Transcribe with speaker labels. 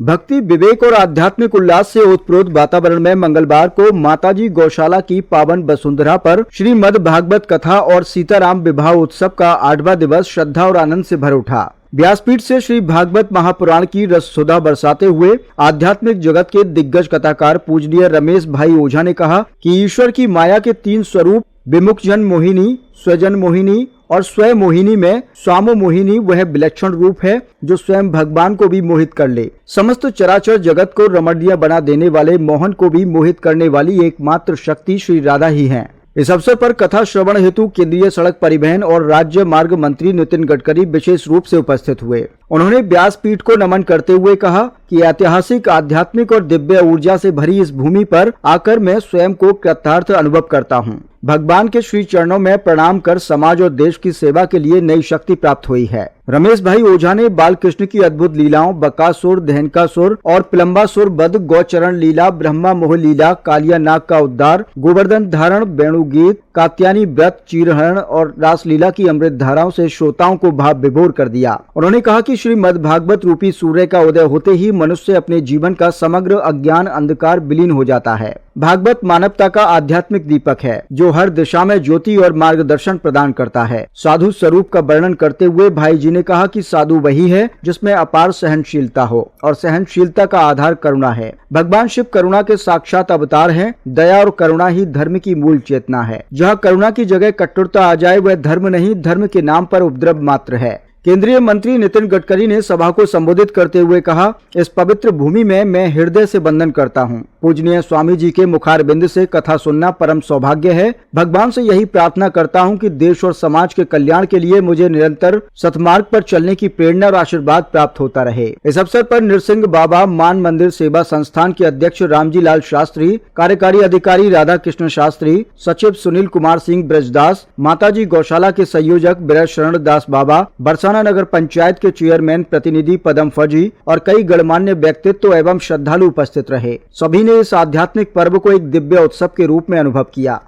Speaker 1: भक्ति, विवेक और आध्यात्मिक उल्लास से ओतप्रोत वातावरण में मंगलवार को माताजी गौशाला की पावन वसुंधरा पर श्रीमद् भागवत कथा और सीताराम विवाह उत्सव का 8वां दिवस श्रद्धा और आनंद से भर उठा। व्यासपीठ से श्री भागवत महापुराण की रससुधा बरसाते हुए आध्यात्मिक जगत के दिग्गज कथाकार पूजनीय रमेश भाई ओझा ने कहा कि ईश्वर की माया के 3 स्वरूप विमुखजन मोहिनी, स्वजन मोहिनी और स्वयं मोहिनी में स्वामो मोहिनी वह विलक्षण रूप है जो स्वयं भगवान को भी मोहित कर ले। समस्त चराचर जगत को रमणीय बना देने वाले मोहन को भी मोहित करने वाली एकमात्र शक्ति श्री राधा ही है। इस अवसर पर कथा श्रवण हेतु केंद्रीय सड़क परिवहन और राज्य मार्ग मंत्री नितिन गडकरी विशेष रूप से उपस्थित हुए। उन्होंने व्यासपीठ को नमन करते हुए कहा कि ऐतिहासिक, आध्यात्मिक और दिव्य ऊर्जा से भरी इस भूमि पर आकर मैं स्वयं को कृतार्थ अनुभव करता हूँ। भगवान के श्री चरणों में प्रणाम कर समाज और देश की सेवा के लिए नई शक्ति प्राप्त हुई है। रमेश भाई ओझा ने बाल कृष्ण की अद्भुत लीलाओं, बकासुर, धैनकासुर और पिलंबासुर वध, गौचरण लीला, ब्रह्मा मोह लीला, कालिया नाग का उद्धार, गोवर्धन धारण, वेणुगीत, कात्यायनी व्रत, चीरहरण और रासलीला की अमृत धाराओं से श्रोताओं को भाव विभोर कर दिया। उन्होंने कहा कि श्रीमद् भागवत रूपी सूर्य का उदय होते ही मनुष्य अपने जीवन का समग्र अज्ञान अंधकार विलीन हो जाता है। भागवत मानवता का आध्यात्मिक दीपक है जो हर दिशा में ज्योति और मार्गदर्शन प्रदान करता है। साधु स्वरूप का वर्णन करते हुए भाई जी ने कहा कि साधु वही है जिसमें अपार सहनशीलता हो और सहनशीलता का आधार करुणा है। भगवान शिव करुणा के साक्षात अवतार हैं। दया और करुणा ही धर्म की मूल चेतना है। जहाँ करुणा की जगह कठोरता आ जाए वह धर्म नहीं, धर्म के नाम पर उपद्रव मात्र है। केंद्रीय मंत्री नितिन गडकरी ने सभा को संबोधित करते हुए कहा, इस पवित्र भूमि में मैं हृदय से वंदन करता हूँ। पूजनीय स्वामी जी के मुखारबिंद से कथा सुनना परम सौभाग्य है। भगवान से यही प्रार्थना करता हूँ कि देश और समाज के कल्याण के लिए मुझे निरंतर सतमार्ग पर चलने की प्रेरणा और आशीर्वाद प्राप्त होता रहे। इस अवसर पर नृसिंह बाबा मान मंदिर सेवा संस्थान के अध्यक्ष रामजी लाल शास्त्री, कार्यकारी अधिकारी राधा कृष्ण शास्त्री, सचिव सुनील कुमार सिंह ब्रजदास, माताजी गौशाला के संयोजक ब्रज शरण दास बाबा, बरसाना नगर पंचायत के चेयरमैन प्रतिनिधि पदम फौजी और कई गणमान्य व्यक्तित्व एवं श्रद्धालु उपस्थित रहे। सभी ने इस आध्यात्मिक पर्व को एक दिव्य उत्सव के रूप में अनुभव किया।